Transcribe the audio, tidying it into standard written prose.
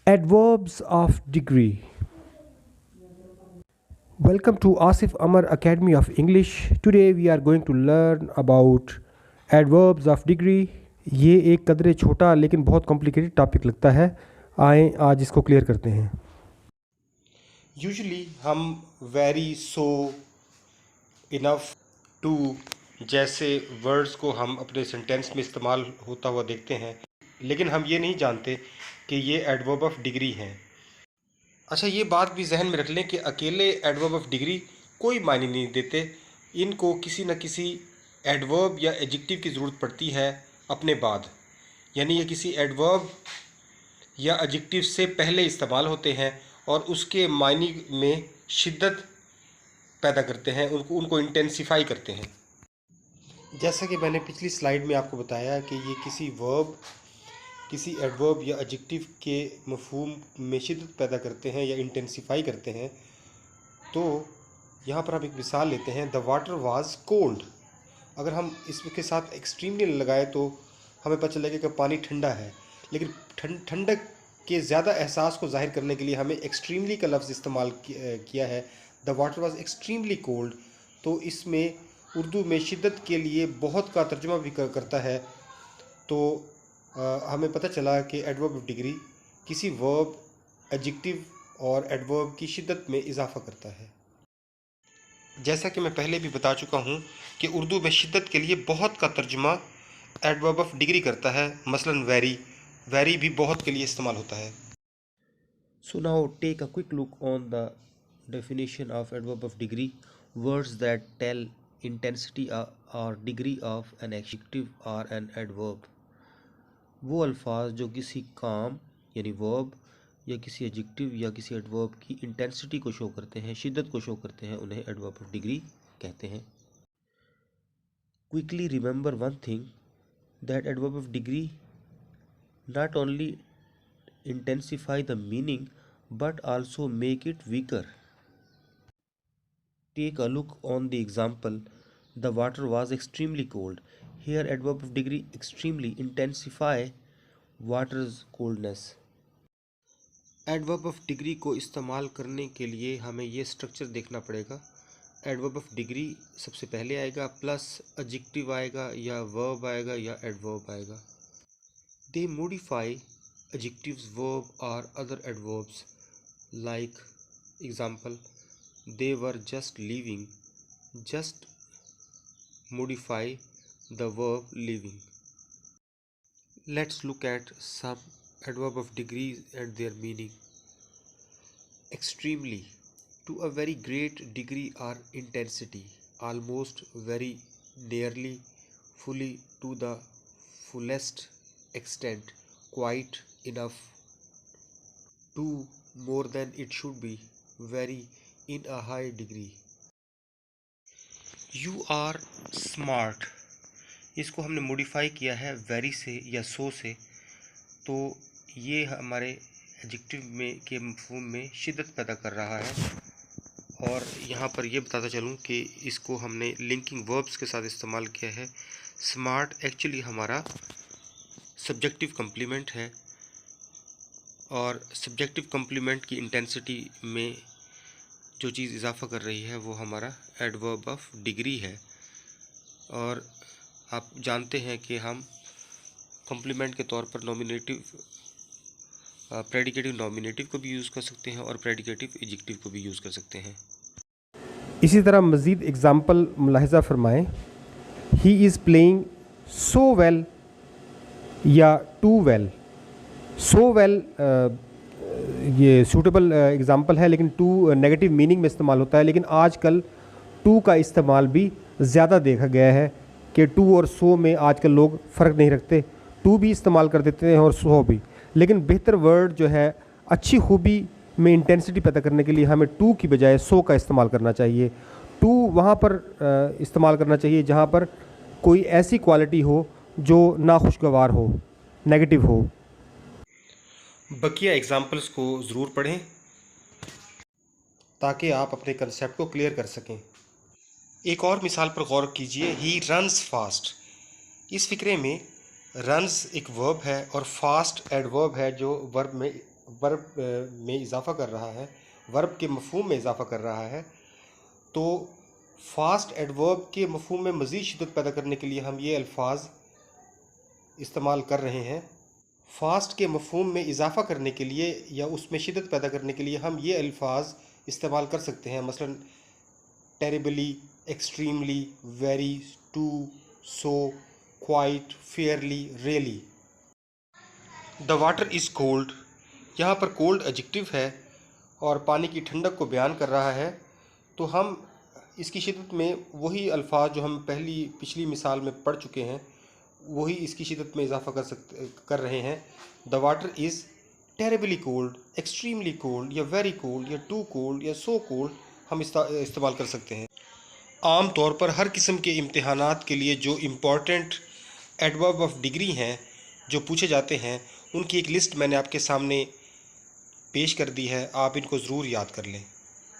Adverbs of degree. Welcome to Asif Amar Academy of English. Today we are going to learn about adverbs of degree. ये एक कदरे छोटा लेकिन बहुत complicated topic लगता है. आए आज इसको क्लियर करते हैं. यूजुअली हम वेरी, सो, इनफ, टू जैसे वर्ड्स को हम अपने सेंटेंस में इस्तेमाल होता हुआ देखते हैं, लेकिन हम ये नहीं जानते कि ये एडवर्ब ऑफ डिग्री हैं. अच्छा, ये बात भी जहन में रख लें कि अकेले एडवर्ब ऑफ डिग्री कोई मायने नहीं देते. इनको किसी न किसी एडवर्ब या एडजेक्टिव की ज़रूरत पड़ती है अपने बाद. यानी ये किसी एडवर्ब या एडजेक्टिव से पहले इस्तेमाल होते हैं और उसके मायने में शिद्दत पैदा करते हैं, उनको इंटेंसिफाई करते हैं. जैसा कि मैंने पिछली स्लाइड में आपको बताया कि ये किसी एडवर्ब या एडजेक्टिव के मफहूम में शिद्दत पैदा करते हैं या इंटेंसिफाई करते हैं. तो यहाँ पर हम एक मिसाल लेते हैं, द वाटर वाज कोल्ड. अगर हम इसके साथ एक्सट्रीमली लगाए तो हमें पता चलेगा कि पानी ठंडा है, लेकिन ठंडक के ज़्यादा एहसास को जाहिर करने के लिए हमें एक्सट्रीमली का लफ्ज़ इस्तेमाल किया है. The water was extremely cold. तो इसमें उर्दू में शिद्दत के लिए बहुत का तर्जुमा भी करता है. तो हमें पता चला कि एडवर्ब ऑफ डिग्री किसी वर्ब, एडजेक्टिव और एडवर्ब की शिद्दत में इजाफा करता है. जैसा कि मैं पहले भी बता चुका हूँ कि उर्दू में शिद्दत के लिए बहुत का तर्जुमा एडवर्ब ऑफ डिग्री करता है. मसलन वेरी भी बहुत के लिए इस्तेमाल होता है. So now take a quick look on the definition of adverb of degree. Words that tell intensity or degree of an adjective or an adverb. वो अल्फाज जो किसी काम यानी वर्ब या किसी एडजेक्टिव या किसी एडवर्ब की इंटेंसिटी को शो करते हैं, शिद्दत को शो करते हैं, उन्हें एडवर्ब ऑफ डिग्री कहते हैं. Quickly remember one thing, that adverb of degree not only intensify the meaning but also make it weaker. Take a look on the example, the water was extremely cold. Here adverb of degree extremely intensify water's coldness. Adverb of degree को इस्तेमाल करने के लिए हमें ये structure देखना पड़ेगा. Adverb of degree सबसे पहले आएगा, प्लस एडजेक्टिव आएगा या वर्ब आएगा या एडवर्ब आएगा. दे modify adjectives, verb or other adverbs. Like example, they were just leaving. Just modify the verb leaving. Let's look at some adverb of degree and their meaning. Extremely, to a very great degree or intensity, almost, very, nearly, fully, to the fullest extent, quite, enough, too, more than it should be, very, in a high degree. You are smart. इसको हमने modify किया है very से या सो से. तो ये हमारे एडजेक्टिव में के मफहूम में शिद्दत पैदा कर रहा है. और यहाँ पर ये बताता चलूँ कि इसको हमने लिंकिंग वर्ब्स के साथ इस्तेमाल किया है. स्मार्ट एक्चुअली हमारा सब्जेक्टिव कम्प्लीमेंट है, और सब्जेक्टिव कम्प्लीमेंट की इंटेंसिटी में जो चीज़ इजाफा कर रही है वो हमारा एडवर्ब ऑफ डिग्री है. और आप जानते हैं कि हम कम्प्लीमेंट के तौर पर नॉमिनेटिव, प्रेडिकेटिव नॉमिनेटिव को भी यूज़ कर सकते हैं और प्रेडिकेटिव एडजेक्टिव को भी यूज़ कर सकते हैं. इसी तरह मज़ीद एग्ज़ाम्पल मुलाहिज़ा फरमाएं. He is playing so well या टू वेल. सो वेल ये सूटेबल एग्ज़ाम्पल है, लेकिन टू नेगेटिव मीनिंग में इस्तेमाल होता है. लेकिन आजकल टू का इस्तेमाल भी ज़्यादा देखा गया है कि टू और सो में आजकल लोग फ़र्क नहीं रखते. टू भी इस्तेमाल कर देते हैं और सो भी. लेकिन बेहतर वर्ड जो है, अच्छी खूबी में इंटेंसिटी पैदा करने के लिए हमें टू की बजाय सो का इस्तेमाल करना चाहिए. टू वहाँ पर इस्तेमाल करना चाहिए जहाँ पर कोई ऐसी क्वालिटी हो जो नाखुशगवार हो, नेगेटिव हो. बकिया एग्जाम्पल्स को ज़रूर पढ़ें ताकि आप अपने कंसेप्ट को क्लियर कर सकें. एक और मिसाल पर गौर कीजिए, ही रन्स फास्ट. इस फिक्रे में रन्स एक वर्ब है और फास्ट एडवर्ब है जो वर्ब में वर्ब में इजाफ़ा कर रहा है, वर्ब के मफ़हूम में इजाफ़ा कर रहा है, तो फास्ट एडवर्ब के मफ़हूम में मज़ीद शिद्दत पैदा करने के लिए हम ये अल्फाज इस्तेमाल कर रहे हैं। फास्ट के मफ़हूम में इजाफ़ा करने के लिए या उसमें शिद्दत पैदा करने के लिए हम ये अल्फाज इस्तेमाल कर सकते हैं, मसलन terribly, extremely, very, too, so, quite, fairly, really. The water is cold, यहाँ पर कोल्ड एडजेक्टिव है और पानी की ठंडक को बयान कर रहा है, तो हम इसकी शिद्दत में वही अल्फाज जो हम पिछली मिसाल में पढ़ चुके हैं वही इसकी शिद्दत में इजाफ़ा कर रहे हैं। The water is terribly cold, extremely cold या वेरी कोल्ड या टू कोल्ड या सो कोल्ड हम इस्तेमाल कर सकते हैं। आम तौर पर हर किस्म के इम्तिहानात के लिए जो इम्पॉर्टेंट एडवर्ब ऑफ डिग्री हैं जो पूछे जाते हैं उनकी एक लिस्ट मैंने आपके सामने पेश कर दी है, आप इनको ज़रूर याद कर लें।